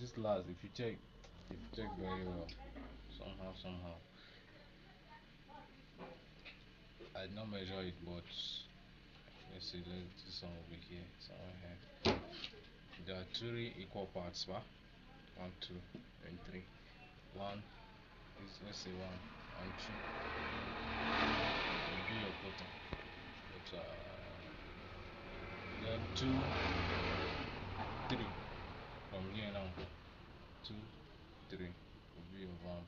this last, if you check very well, somehow, I did not measure it, but let's see, let's do some over here, somewhere here. There are three equal parts, right? One, two, and three. One is, let's say, one and two. You do your quota. But then two, three. From here now, two, three will be your arm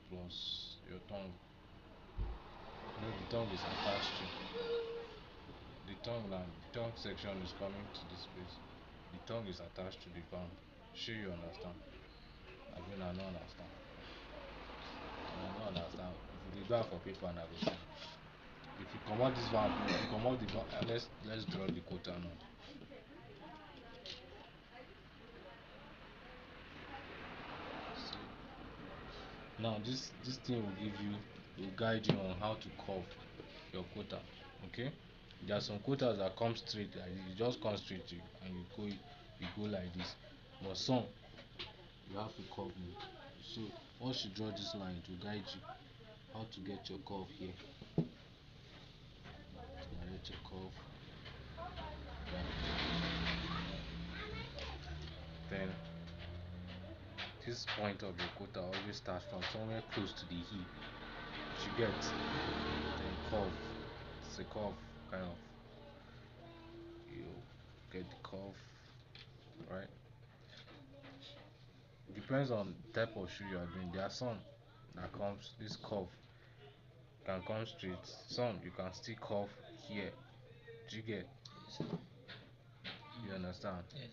plus your tongue. No, the tongue is attached to the tongue section is coming to this place. The tongue is attached to the palm. Sure you understand? I mean I don't understand. I don't understand. If you go for paper and I go see. If you come out this van, if you come out the van, let's draw the quota now. Now this thing will give you, will guide you on how to curve your quota. Okay, there are some quotas that come straight like this. You just come straight to and you go like this, but some you have to curve it. So once you draw this line, it will guide you how to get your curve here. So now let your curve then this point of your quota always starts from somewhere close to the heel. You get then curve. It's a curve kind of, you get the curve, right? It depends on the type of shoe you are doing. There are some that comes this curve can come straight. Some you can still curve here. Do you get? You understand? Yes.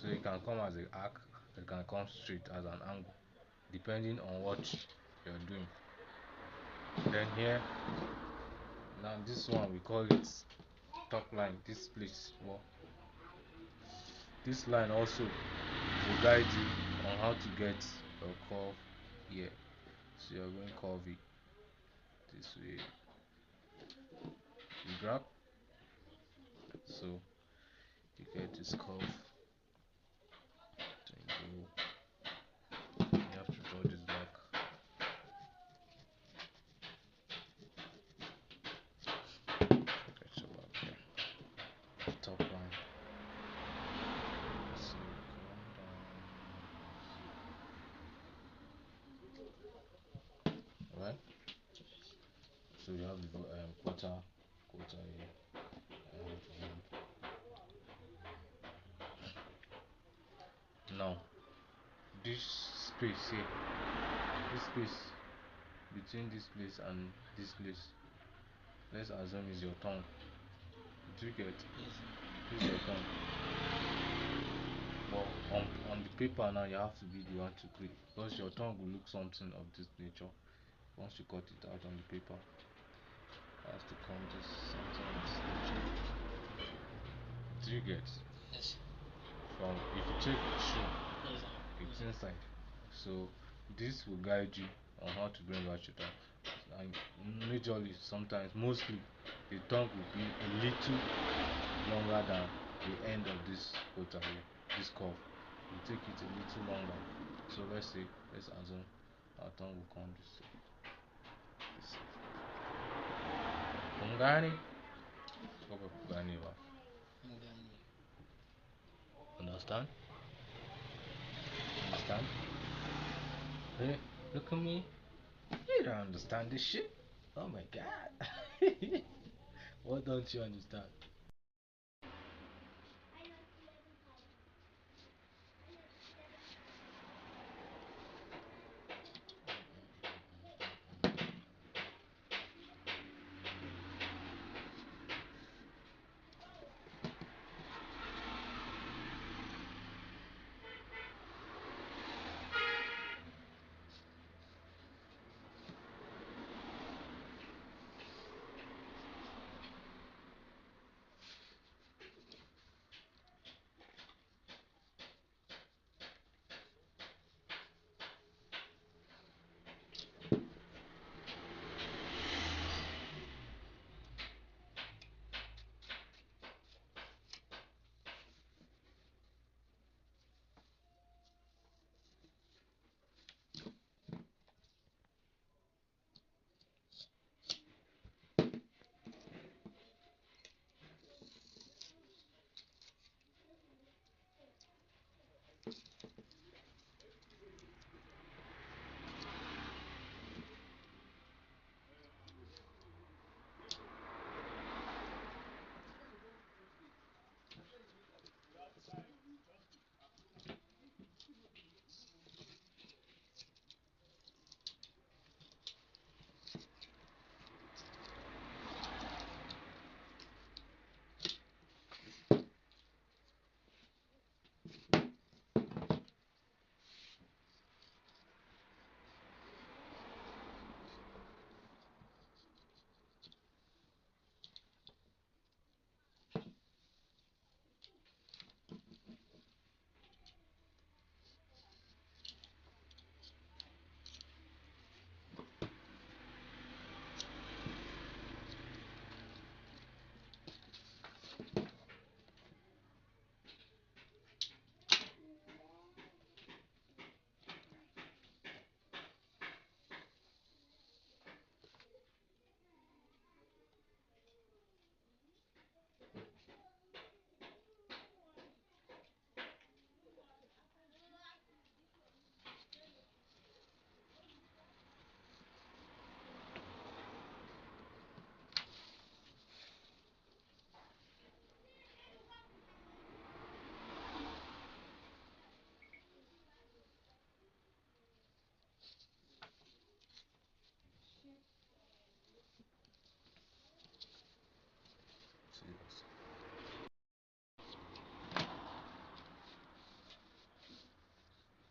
So it can come as an arc, it can come straight as an angle, depending on what you're doing. Then here, now this one we call it top line. This place, well, this line also will guide you on how to get your curve here. So you're going curvy this way. You grab, so you get this curve. Then you have to draw this back. Get your back here. Top line. So come down. Right? So you have the quarter here. Now this space here, this space between this place and this place, let's assume is your tongue. Do you get? Yes. This is your tongue. But on the paper now, you have to be the one to create, because your tongue will look something of this nature. Once you cut it out on the paper, it has to come to something of this nature. Do you get? Yes. From if you check the shoe, Yes. it's inside. So this will guide you on how to bring out your tongue. And majorly, sometimes, mostly, the tongue will be a little longer than the end of this quarter here, this curve. You take it a little longer. So let's assume our tongue will come this way. Ungani? Understand? Understand? Hey, look at me. You don't understand this shit. Oh my god. What don't you understand? Serious.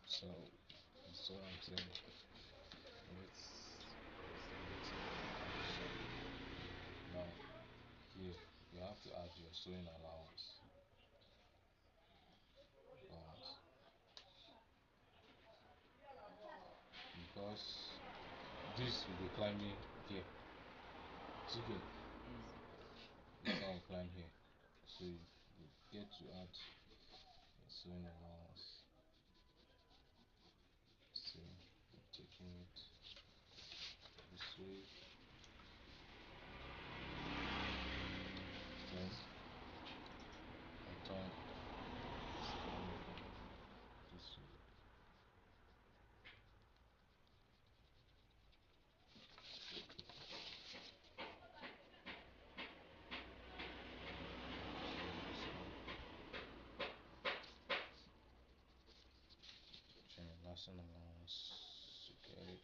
So that's what I'm saying. Let's now here you have to add your sewing allowance because this will be climbing here. See here, this one will climb here. So you get to add your sewing allowance. So I'm taking it this way, then I turn this way. Chain lasting allowance. Okay,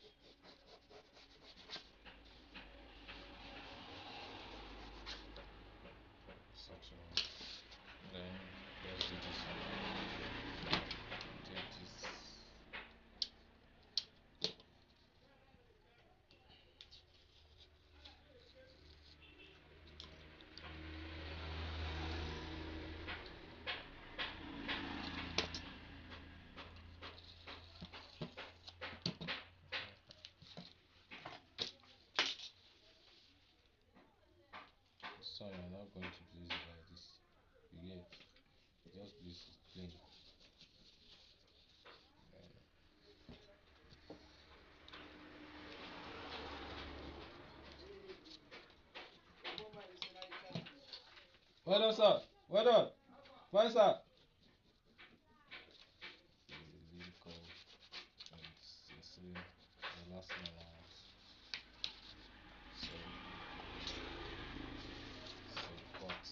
such a one. Then let's do this one. Take this. So you're not going to place it like this. You get just place it plain. Well done, sir. Well done. Fine, sir. Really cool. It's the last allowance. So, so cut.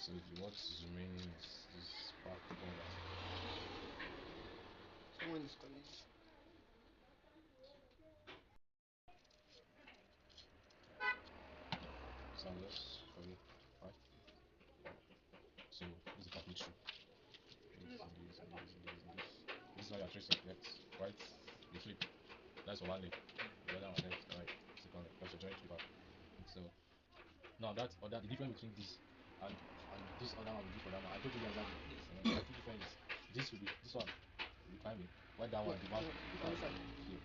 So what's remaining is this back border. Someone is calling. So I'll just show you. Right. So this is the complete shoe. This is how you're tracing left, right, the flip. That's for one leg. The other one left, right, second leg. That's your joint flipper. So now that's other the difference between this and this other one we did for that one. I told you guys that the two difference is this one will be climbing, while that one What? the one will be On this climbing side. here.